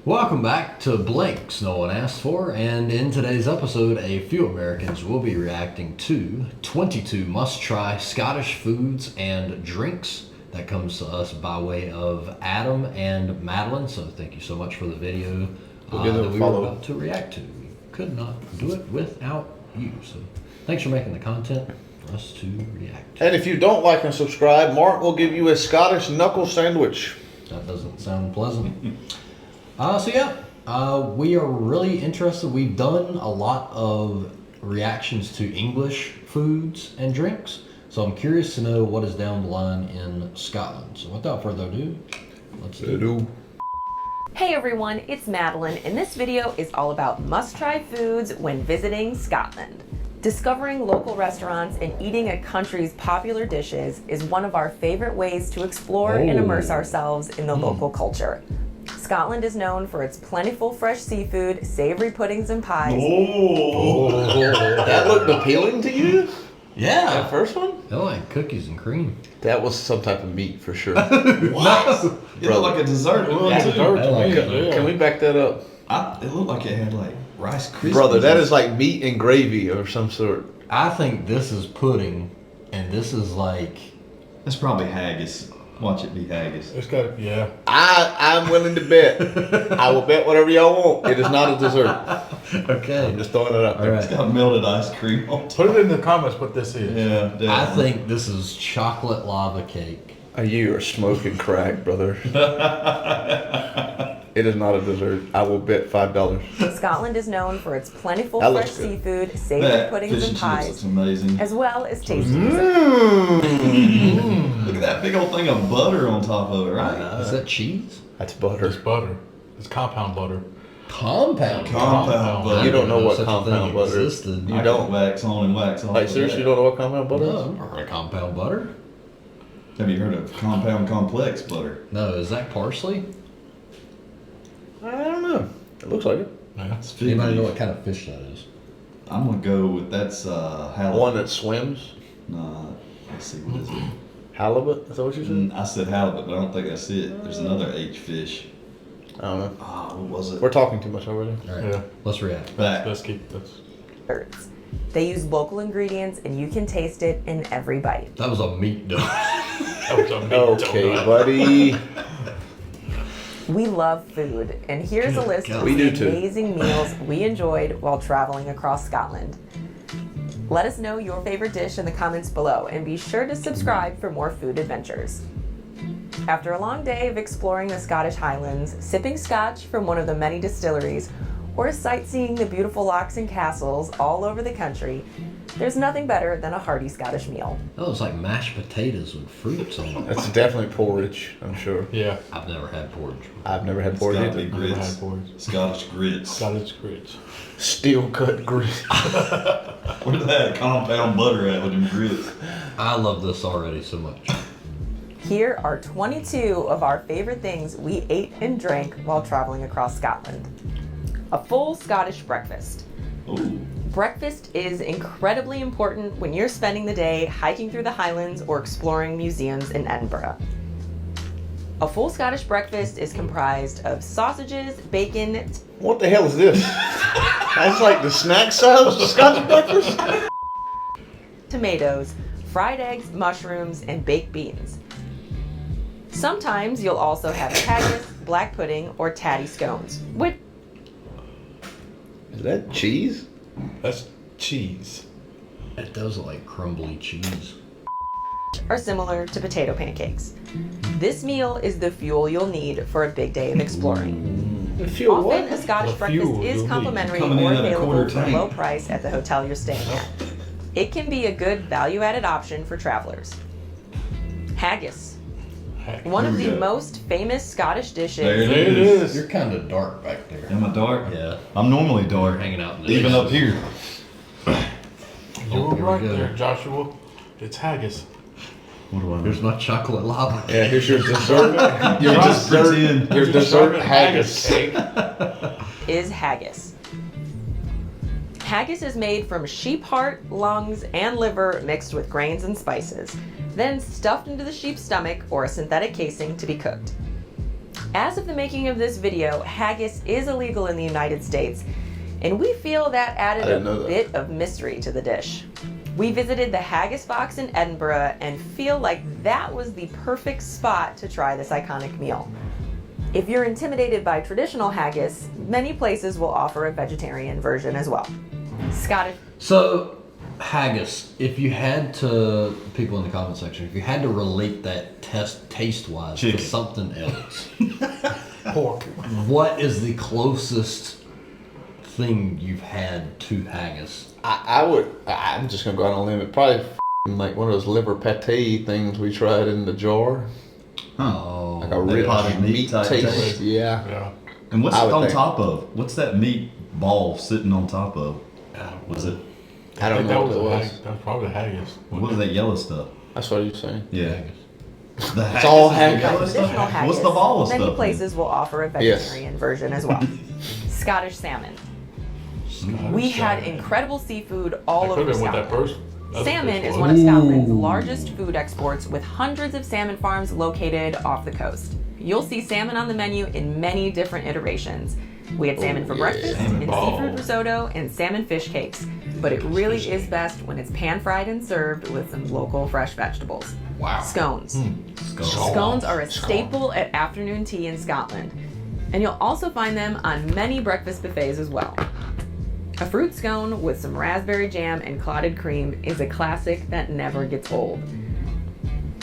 Welcome back to Blinks No One Asked For, and in today's episode, a few Americans will be reacting to 22 must-try Scottish foods and drinks. That comes to us by way of Adam and Madalyn, so thank you so much for the video that we were about to react to. We could not do it without you, so thanks for making the content for us to react to. And if you don't like and subscribe, Mark will give you a Scottish knuckle sandwich. That doesn't sound pleasant. We are really interested. We've done a lot of reactions to English foods and drinks, so I'm curious to know what is down the line in Scotland. So without further ado, let's do it. Hey everyone, it's Madalyn, and this video is all about must-try foods when visiting Scotland. Discovering local restaurants and eating a country's popular dishes is one of our favorite ways to explore and immerse ourselves in the local culture. Scotland is known for its plentiful fresh seafood, savory puddings and pies. That looked appealing to you? Yeah. That first one? I like cookies and cream. That was some type of meat for sure. What? It looked like a dessert one too. Can we back that up? It looked like it had like Rice Krispies. Brother, that is like meat and gravy of some sort. I think this is pudding, and this is like... That's probably haggis. Watch it be haggis. It's got, yeah. I'm willing to bet. I will bet whatever y'all want. It is not a dessert. Okay. I'm just throwing it out there. It's got melted ice cream on top. Put it in the comments what this is. Yeah, definitely. I think this is chocolate lava cake. You are smoking crack, brother. It is not a dessert. I will bet $5. Scotland is known for its plentiful That fresh looks good. seafood, savory That puddings fish and and chips pies, looks amazing. as well as tasty desserts. Look at that big old thing of butter on top of it, right? Is that cheese? That's butter. It's butter. It's compound butter. Compound. Compound butter. You don't know what Such a compound thing butter is. existed. You I don't. can wax on and wax off. Like, of seriously, you that. don't know what compound butter No, is? I've never heard of compound butter. Have you heard of compound complex butter? No, is that parsley? I don't know. It looks like it. Yeah. It's fig Anybody know leaf. what kind of fish that is? I'm gonna go with that's halibut. One that swims. Nah, let's see what is it. Halibut? Is that what you said? I said halibut, but I don't think that's it. There's another H fish. I don't know. Ah, what was it? We're talking too much already. All right, Yeah. let's react. Back. Let's keep this. Desserts. They use local ingredients and you can taste it in every bite. That was a meat donut. That was a meat Okay, donut. buddy. We love food, and here's a list of We do the too. amazing meals we enjoyed while traveling across Scotland. Let us know your favorite dish in the comments below, and be sure to subscribe for more food adventures. After a long day of exploring the Scottish Highlands, sipping scotch from one of the many distilleries, or sightseeing the beautiful lochs and castles all over the country, there's nothing better than a hearty Scottish meal. That was like mashed potatoes with fruits on it. That's definitely porridge, I'm sure. Yeah. I've never had porridge. I've never had It's porridge gotta be either. Never grits. had porridge. Scottish grits. Scottish grits. Steel cut grits. Where that compound butter at with them grits? I love this already so much. Here are 22 of our favorite things we ate and drank while traveling across Scotland. A full Scottish breakfast. Ooh. Breakfast is incredibly important when you're spending the day hiking through the Highlands or exploring museums in Edinburgh. A full Scottish breakfast is comprised of sausages, bacon, What the hell is this? That's like the snack size Scotch breakfast? tomatoes, fried eggs, mushrooms, and baked beans. Sometimes you'll also have haggis, black pudding, or tatty scones, which Is that cheese? That's cheese. It does look like crumbly cheese. are similar to potato pancakes. This meal is the fuel you'll need for a big day of exploring. The fuel Often, what? a Scottish The breakfast fuel is you'll need. complimentary Coming in or at a available quarter for a tank. low price at the hotel you're staying at. It can be a good value-added option for travelers. Haggis, Heck. one of Here we the go. most famous Scottish dishes. There There it is. You're kind of dark back there. Am I dark? Yeah. I'm normally You're dark. hanging out in the Even dishes. up here. You were Here we right go. there, Joshua. It's haggis. What do I Here's my chocolate lava. Yeah, here's your dessert. Your Just dessert. pretend. Your dessert haggis. cake. Is haggis. Haggis is made from sheep heart, lungs, and liver mixed with grains and spices, then stuffed into the sheep's stomach or a synthetic casing to be cooked. As of the making of this video, haggis is illegal in the United States, and we feel that added I didn't a know that. bit of mystery to the dish. We visited the Haggis Box in Edinburgh and feel like that was the perfect spot to try this iconic meal. If you're intimidated by traditional haggis, many places will offer a vegetarian version as well. Scottish. So, haggis, if you had to, people in the comment section, if you had to relate that taste-wise to Chicken. something else, Pork. what is the closest thing you've had to haggis? I'm just gonna go out on a limb. Probably like one of those liver pate things we tried in the jar. Oh, Like a Like rich potted meat meat type taste. taste. Yeah. Yeah. And what's I it would on think. top of? What's that meat ball sitting on top of? Was it? I don't think know what that it was. was. That was probably the haggis. What is that yellow stuff? That's what you're saying. Yeah. The It's all is the haggis. yellow Traditional stuff? haggis. What's the ball Many stuff? places will offer a vegetarian version as well. Scottish salmon. We had incredible seafood all That could over have been what that Scotland. first. other Salmon fish is was. one of Scotland's Ooh. largest food exports, with hundreds of salmon farms located off the coast. You'll see salmon on the menu in many different iterations. We had salmon for yeah. breakfast, Salmon and ball. seafood risotto, and salmon fish cakes. But it really is best when it's pan-fried and served with some local fresh vegetables. Wow. Scones. Skull. Scones are a staple at afternoon tea in Scotland, and you'll also find them on many breakfast buffets as well. A fruit scone with some raspberry jam and clotted cream is a classic that never gets old.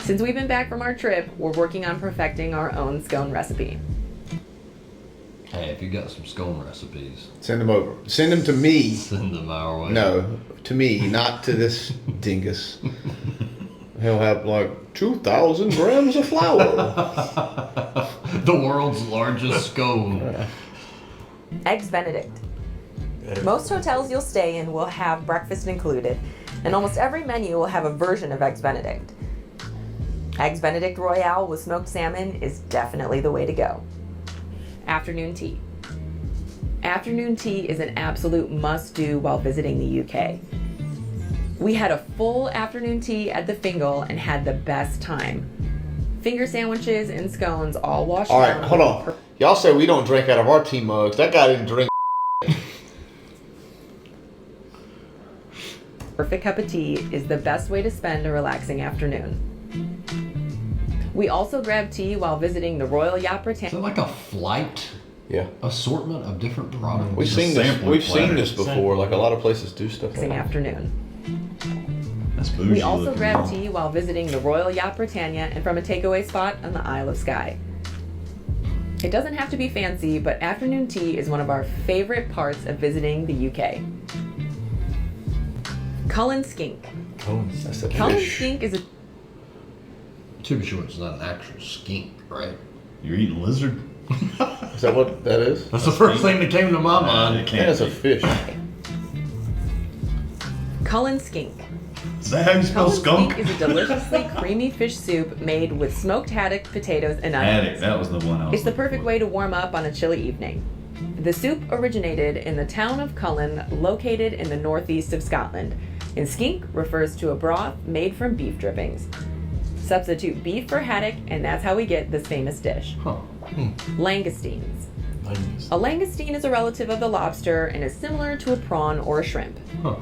Since we've been back from our trip, we're working on perfecting our own scone recipe. Hey, if you got some scone recipes, Send them over. Send them to me. send them our way. No, to me, not to this dingus. He'll have like 2,000 grams of flour. The world's largest scone. Eggs Benedict. Most hotels you'll stay in will have breakfast included, and almost every menu will have a version of Eggs Benedict. Eggs Benedict Royale with smoked salmon is definitely the way to go. Afternoon tea. Afternoon tea is an absolute must-do while visiting the UK. We had a full afternoon tea at the Fingal and had the best time. Finger sandwiches and scones all washed All right, down hold with on. Y'all say we don't drink out of our tea mugs. That guy didn't drink. perfect cup of tea is the best way to spend a relaxing afternoon. We also grabbed tea while visiting the Royal Yacht Is Britannia that like a flight Yeah. assortment of different products? We've Just seen this. sampling We've seen platter. this before. Like a lot of places do stuff like that. afternoon. That's bougie We also looking, grabbed though. tea while visiting the Royal Yacht Britannia and from a takeaway spot on the Isle of Skye. It doesn't have to be fancy, but afternoon tea is one of our favorite parts of visiting the UK. Cullen skink. That's a Cullen fish. skink is a To be sure, it's not an actual skink, right? You're eating lizard? Is that what that is? That's the first thing that came to my It mind. I think can't that's a be. fish. Cullen skink. Is that how you spell Cullen skunk? skink is a deliciously creamy fish soup made with smoked haddock, potatoes, and onions. Haddock, that was the one I was It's the looking perfect for. way to warm up on a chilly evening. The soup originated in the town of Cullen, located in the northeast of Scotland, and skink refers to a broth made from beef drippings. Substitute beef for haddock, and that's how we get this famous dish. Huh. Langoustines. Onions. A langoustine is a relative of the lobster and is similar to a prawn or a shrimp. Huh.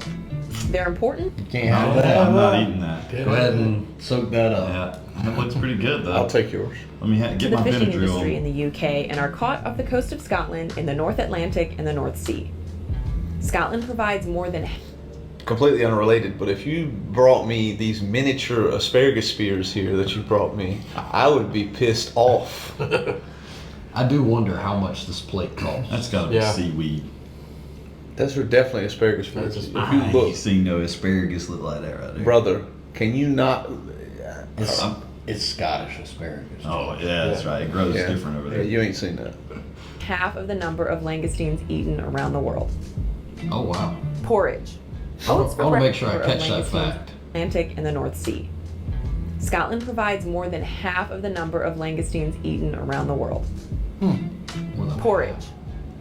They're important. Can't No, have that. I'm not eating that. Yeah. Go ahead and soak that up. Yeah, that looks pretty good though. I'll take yours. Let me get The my fishing Benadryl. industry in the UK and are caught off the coast of Scotland in the North Atlantic and the North Sea. Scotland provides more than Completely unrelated, but if you brought me these miniature asparagus spears here that you brought me, I would be pissed off. I do wonder how much this plate costs. That's gotta be Yeah. seaweed. Those are definitely asparagus spears. That's If a- you I look, ain't seen no asparagus look like that right there. brother, can you not? It's, it's Scottish asparagus. Oh yeah, that's right. It grows Yeah, different over there. yeah, you ain't seen that. half of the number of langoustines eaten around the world. Oh, wow. Porridge. I Oats for wanna make sure I breakfast catch are that langoustines fact. Atlantic and the North Sea. Scotland provides more than half of the number of langoustines eaten around the world. More than Porridge.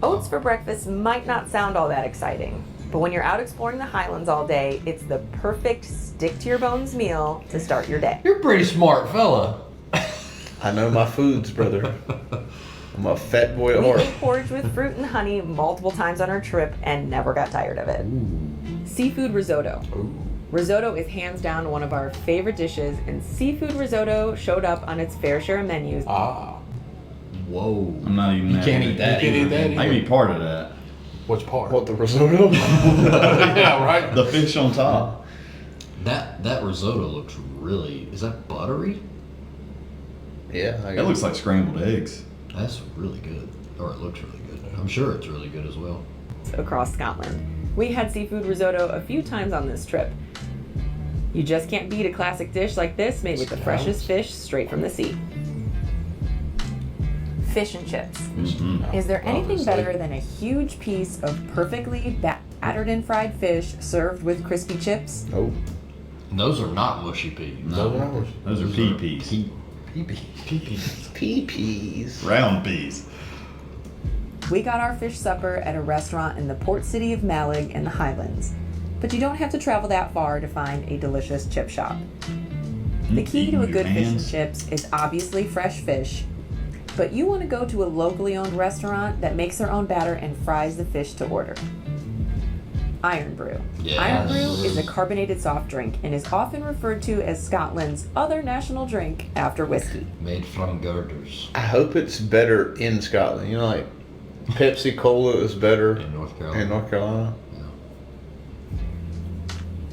Oats for breakfast might not sound all that exciting, but when you're out exploring the Highlands all day, it's the perfect stick-to-your-bones meal to start your day. You're a pretty smart fella. I know my foods, brother. I'm a fat boy at We heart. ate porridge with fruit and honey multiple times on our trip and never got tired of it. Seafood risotto. Risotto is hands down one of our favorite dishes, and seafood risotto showed up on its fair share of menus. Ah. Whoa. I'm not even You that can't either. eat that You can't either. eat that man. I can be part of that. Which part? What, the risotto? Yeah, right. The fish on top. That risotto looks really. Is that buttery? Yeah. I It looks like scrambled eggs. That's really good. Or it looks really good. I'm sure it's really good as well. Across Scotland. We had seafood risotto a few times on this trip. You just can't beat a classic dish like this made with the freshest fish straight from the sea. Fish and chips. Is there anything Obviously. better than a huge piece of perfectly battered and fried fish served with crispy chips? Nope. And those are not mushy peas. No. Those are pea peas. Pea-peas. Pee-peas. Round peas. We got our fish supper at a restaurant in the port city of Malig in the Highlands. But you don't have to travel that far to find a delicious chip shop. The key to a good fish and chips is obviously fresh fish, but you want to go to a locally owned restaurant that makes their own batter and fries the fish to order. Iron Brew. Yes. Iron Brew is a carbonated soft drink and is often referred to as Scotland's other national drink after whiskey. Made from girders I hope it's better in Scotland. You know, like Pepsi Cola is better in North Carolina. in North Carolina.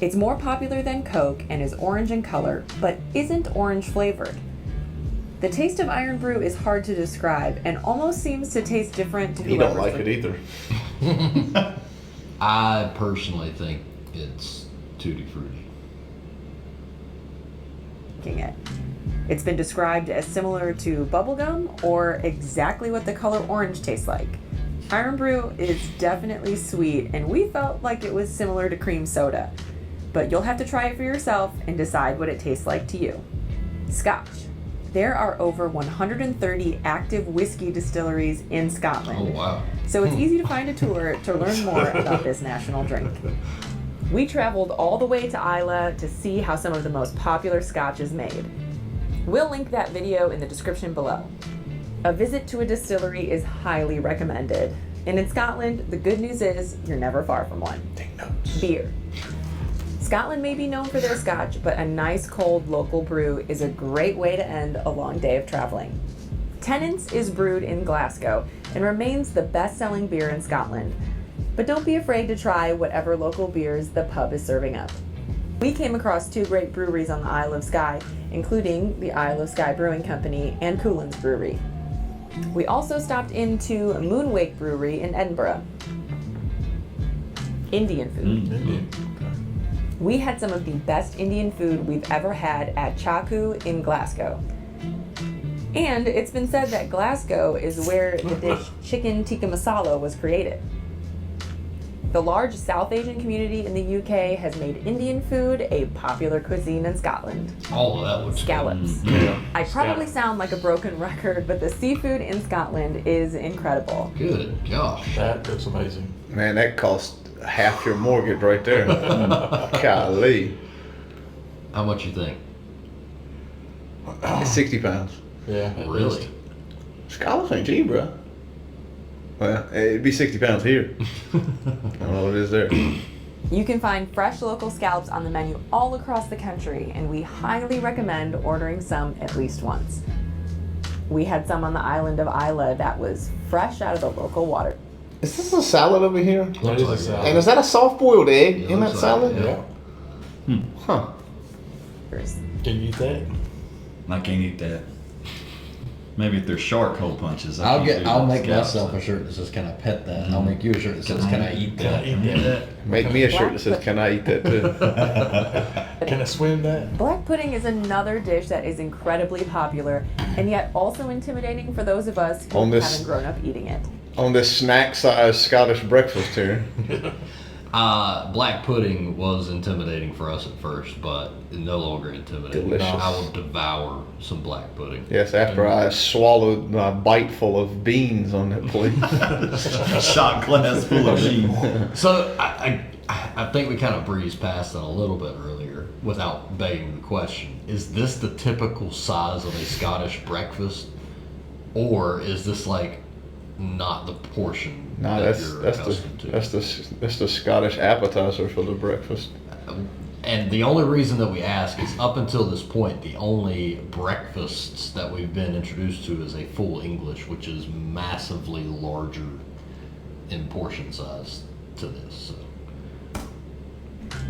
It's more popular than Coke and is orange in color, but isn't orange flavored. The taste of Iron Brew is hard to describe and almost seems to taste different to You don't whoever's like it either. I personally think it's tutti frutti. drinking it. It's been described as similar to bubblegum or exactly what the color orange tastes like. Iron Brew is definitely sweet, and we felt like it was similar to cream soda. But you'll have to try it for yourself and decide what it tastes like to you. Scotch. There are over 130 active whiskey distilleries in Scotland. Oh, wow. So it's easy to find a tour to learn more about this national drink. We traveled all the way to Islay to see how some of the most popular scotch is made. We'll link that video in the description below. A visit to a distillery is highly recommended. And in Scotland, the good news is you're never far from one. Take notes. Beer. Scotland may be known for their scotch, but a nice cold local brew is a great way to end a long day of traveling. Tennent's is brewed in Glasgow and remains the best-selling beer in Scotland. But don't be afraid to try whatever local beers the pub is serving up. We came across two great breweries on the Isle of Skye, including the Isle of Skye Brewing Company and Coulin's Brewery. We also stopped into Moonwake Brewery in Edinburgh. Indian food. We had some of the best Indian food we've ever had at Chaku in Glasgow. And it's been said that Glasgow is where the dish chicken tikka masala was created. The large South Asian community in the UK has made Indian food a popular cuisine in Scotland. All of that looks Scallops. I probably sound like a broken record, but the seafood in Scotland is incredible. good. Gosh. That looks amazing. Man, that cost half your mortgage right there. Golly. How much you think? It's 60 pounds. Yeah. at Really? least. Scallops ain't cheap, bro. Well, it'd be 60 pounds here. I don't know what it is there. You can find fresh local scallops on the menu all across the country, and we highly recommend ordering some at least once. We had some on the island of Islay that was fresh out of the local water. Is this a salad over here? That Looks is like a it. salad. And is that a soft-boiled egg Yeah, in that looks like salad? it, Yeah. Huh. Can you eat that? I can't eat that. Maybe if they're shark hole punches. I can't do I'll that. make Scallops. myself a shirt that says "Can I pet that?" I'll make you a shirt that says "Can I eat Can I that?" eat that? Make me a shirt that says, "Can I eat that too?" Can I swim that? Black pudding is another dish that is incredibly popular and yet also intimidating for those of us who On this- haven't grown up eating it. On this snack-sized Scottish breakfast here. Black pudding was intimidating for us at first, but no longer intimidating. Delicious. I will devour some black pudding. Yes, after I swallowed a bite full of beans on that plate. A shot glass full of beans. So I think we kind of breezed past that a little bit earlier without begging the question. Is this the typical size of a Scottish breakfast? or is this like not the portion No, that that's you're that's accustomed the to? that's the Scottish appetizer for the breakfast. And the only reason that we ask is up until this point, the only breakfasts that we've been introduced to is a full English, which is massively larger in portion size to this. So.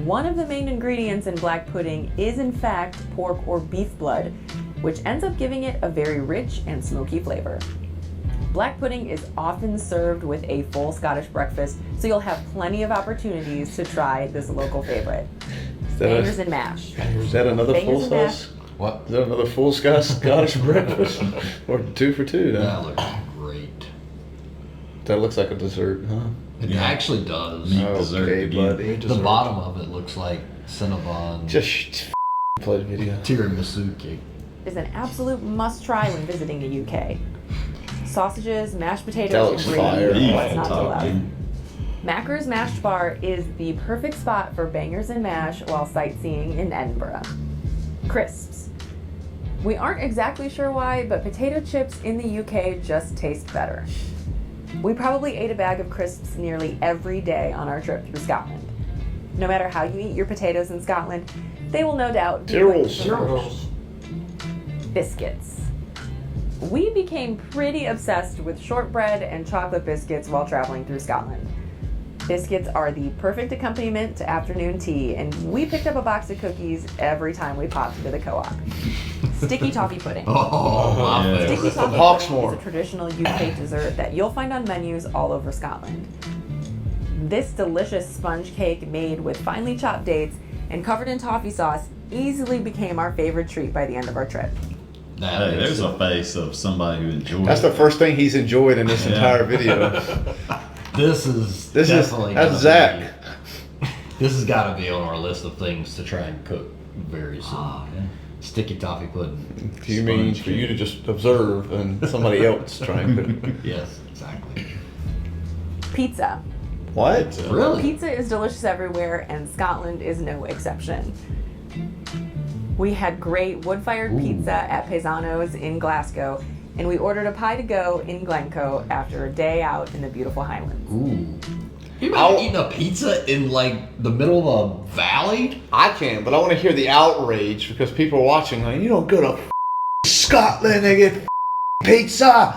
One of the main ingredients in black pudding is in fact pork or beef blood, which ends up giving it a very rich and smoky flavor. Black pudding is often served with a full Scottish breakfast, so you'll have plenty of opportunities to try this local favorite. Bangers and mash. Is that another Bangers full and size? What? Is that another full Scottish breakfast? Or 2 for 2? Then? That looks great. That looks like a dessert, huh? It Yeah. actually does. Meat dessert Okay, again. buddy. The bottom of it looks like Cinnabon Just play the video. tiramisu cake. Is an absolute must-try when visiting the UK. Sausages, mashed That potatoes, looks and gravy. fire. Beef What's on not to top, love? dude. Macker's Mashed Bar is the perfect spot for bangers and mash while sightseeing in Edinburgh. Crisps. We aren't exactly sure why, but potato chips in the UK just taste better. We probably ate a bag of crisps nearly every day on our trip through Scotland. No matter how you eat your potatoes in Scotland, they will no doubt be Tyrrells. Girls. biscuits. We became pretty obsessed with shortbread and chocolate biscuits while traveling through Scotland. Biscuits are the perfect accompaniment to afternoon tea, and we picked up a box of cookies every time we popped into the co-op. Sticky toffee pudding. Oh, my Yeah. favorite. Sticky toffee Hawksmoor. pudding is a traditional UK dessert that you'll find on menus all over Scotland. This delicious sponge cake made with finely chopped dates and covered in toffee sauce easily became our favorite treat by the end of our trip. That Hey, makes there's it- a face of somebody who enjoys That's the first thing he's enjoyed in this Yeah. entire video. This is This is definitely that's gotta Zach. be- this has got to be on our list of things to try and cook very soon. Oh, Sticky toffee pudding. Do you mean Sponge for you to just observe and somebody else try and cook? Yes, exactly. Pizza. What? Really? Pizza is delicious everywhere, and Scotland is no exception. We had great wood-fired Ooh. pizza at Paisano's in Glasgow, and we ordered a pie to go in Glencoe after a day out in the beautiful Highlands. Ooh. You I'll- been eating a pizza in like the middle of a valley? I can, but I want to hear the outrage because people are watching. Like, you don't go to Scotland and get pizza.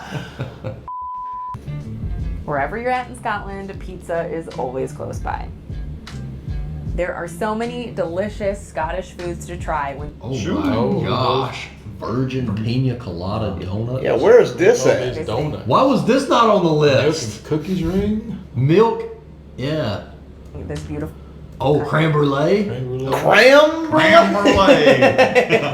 Wherever you're at in Scotland, pizza is always close by. There are so many delicious Scottish foods to try when Oh Sure. my Oh, gosh. Virgin pina colada donuts. Yeah, where is this All at? these donuts. Why was this not on the Milk list? and cookies ring. Milk? Yeah. this beautiful Oh, creme brulee? Cream brulee. Cram? Creme brulee.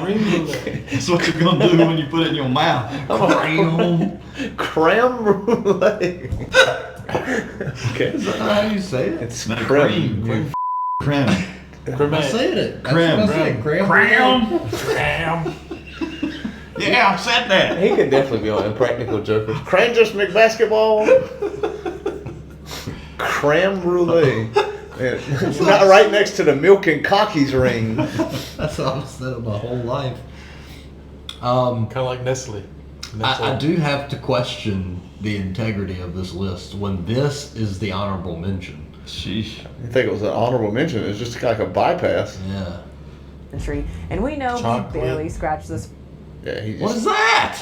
Cream brulee. That's what you're gonna do when you put it in your mouth. Creme. Creme brulee. Okay. Is that how you say it? It's Not creme. cream. Creme. I'm Creme. saying it. That's Creme. what I said. Creme. Cram. Yeah, I said that. He could definitely be on Impractical Jokers. Crangers McBasketball. Creme brulee. Yeah, it's not right next to the milk and cockies ring. That's what I've said my whole life. Kind of like Nestle. I do have to question the integrity of this list when this is the honorable mention. Sheesh. I think it was an honorable mention. It was just like a bypass. Yeah. tree, and we know Chocolate. we barely scratched this. Yeah, he What just is that?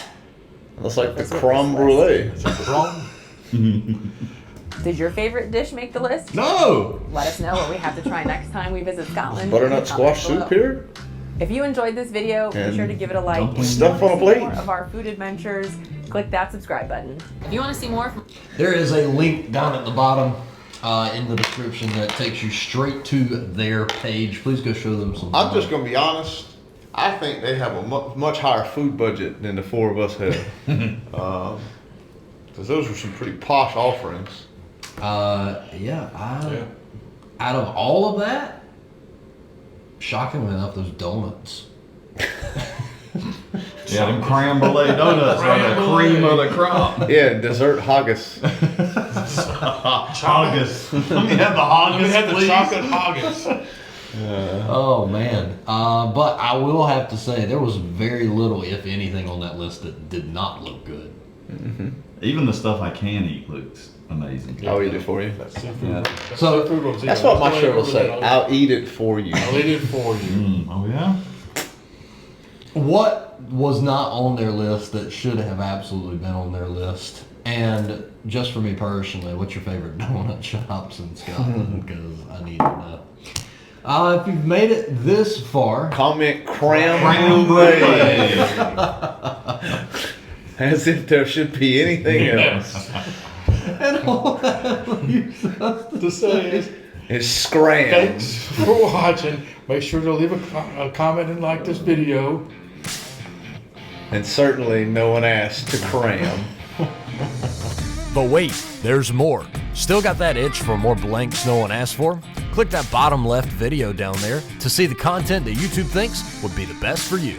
looks like the That's what creme this brulee. Is it wrong? Did your favorite dish make the list? No. Let us know what we have to try next time we visit Scotland. in the Butternut comments squash below. soup here. If you enjoyed this video, be And sure to give it a like. dumpling If you stuff wanna on a see plate. more of our food adventures, click that subscribe button. If you want to see more from There is a link down at the bottom in the description that takes you straight to their page. Please go show them some. I'm just gonna be honest. I think they have a much higher food budget than the four of us have. Because those were some pretty posh offerings. Yeah. Yeah. Out of all of that, shockingly enough, those donuts. Yeah, them creme brulee donuts are the cream of the crop. Yeah, dessert haggis. Haggis. Let me have the haggis, We had the please. chocolate haggis. Oh man. But I will have to say there was very little, if anything, on that list that did not look good. Even the stuff I can eat looks amazing. I'll eat it for you. That's seafood. Yeah. That's So, seafood ones, That's yeah. what my That's shirt will the way say. everybody I'll eat it for you. I'll eat it for you. Oh yeah. what was not on their list that should have absolutely been on their list? And just for me personally, what's your favorite donut shops in Scotland? Because I need to know. If you've made it this far, Comment creme Creme brulee. brulee. As if there should be anything else. and all that To say is, It's scram. thanks for watching. Make sure to leave a comment and like this video. And certainly no one asked to cram. But wait, there's more. Still got that itch for more blanks no one asked for? Click that bottom left video down there to see the content that YouTube thinks would be the best for you.